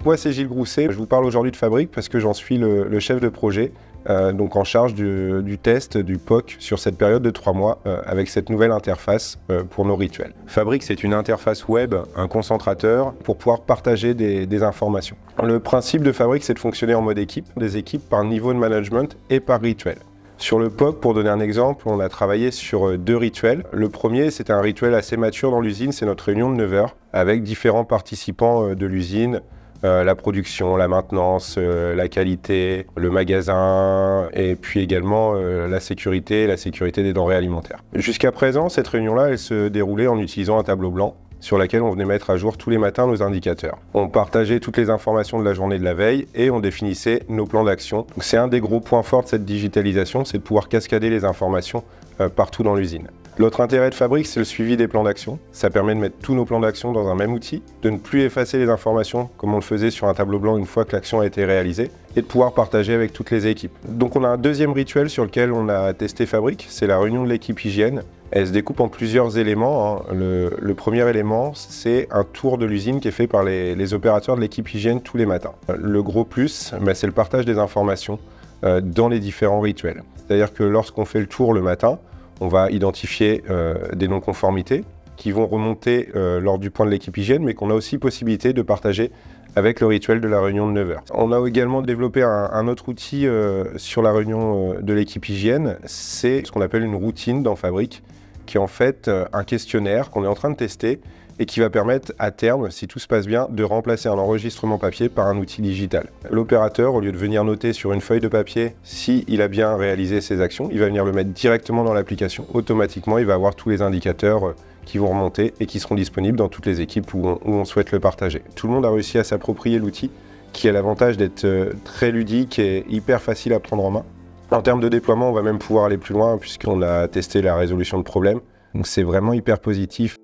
Moi c'est Gilles Grousset, je vous parle aujourd'hui de Fabric parce que j'en suis le chef de projet, donc en charge du test du POC sur cette période de 3 mois avec cette nouvelle interface pour nos rituels. Fabric c'est une interface web, un concentrateur pour pouvoir partager des informations. Le principe de Fabric c'est de fonctionner en mode équipe, des équipes par niveau de management et par rituel. Sur le POC, pour donner un exemple, on a travaillé sur 2 rituels. Le premier, c'était un rituel assez mature dans l'usine, c'est notre réunion de 9 h avec différents participants de l'usine, la production, la maintenance, la qualité, le magasin et puis également la sécurité des denrées alimentaires. Jusqu'à présent, cette réunion-là, elle se déroulait en utilisant un tableau blanc sur laquelle on venait mettre à jour tous les matins nos indicateurs. On partageait toutes les informations de la journée de la veille et on définissait nos plans d'action. C'est un des gros points forts de cette digitalisation, c'est de pouvoir cascader les informations partout dans l'usine. L'autre intérêt de Fabric, c'est le suivi des plans d'action. Ça permet de mettre tous nos plans d'action dans un même outil, de ne plus effacer les informations comme on le faisait sur un tableau blanc une fois que l'action a été réalisée, et de pouvoir partager avec toutes les équipes. Donc on a un deuxième rituel sur lequel on a testé Fabric, c'est la réunion de l'équipe hygiène. Elle se découpe en plusieurs éléments. Le premier élément, c'est un tour de l'usine qui est fait par les opérateurs de l'équipe hygiène tous les matins. Le gros plus, c'est le partage des informations dans les différents rituels. C'est-à-dire que lorsqu'on fait le tour le matin, on va identifier des non-conformités qui vont remonter lors du point de l'équipe hygiène, mais qu'on a aussi possibilité de partager avec le rituel de la réunion de 9 h. On a également développé un autre outil sur la réunion de l'équipe hygiène, c'est ce qu'on appelle une routine dans Fabric, qui est en fait un questionnaire qu'on est en train de tester et qui va permettre à terme, si tout se passe bien, de remplacer un enregistrement papier par un outil digital. L'opérateur, au lieu de venir noter sur une feuille de papier s'il a bien réalisé ses actions, il va venir le mettre directement dans l'application. Automatiquement, il va avoir tous les indicateurs qui vont remonter et qui seront disponibles dans toutes les équipes où on souhaite le partager. Tout le monde a réussi à s'approprier l'outil qui a l'avantage d'être très ludique et hyper facile à prendre en main. En termes de déploiement, on va même pouvoir aller plus loin puisqu'on a testé la résolution de problèmes. Donc c'est vraiment hyper positif.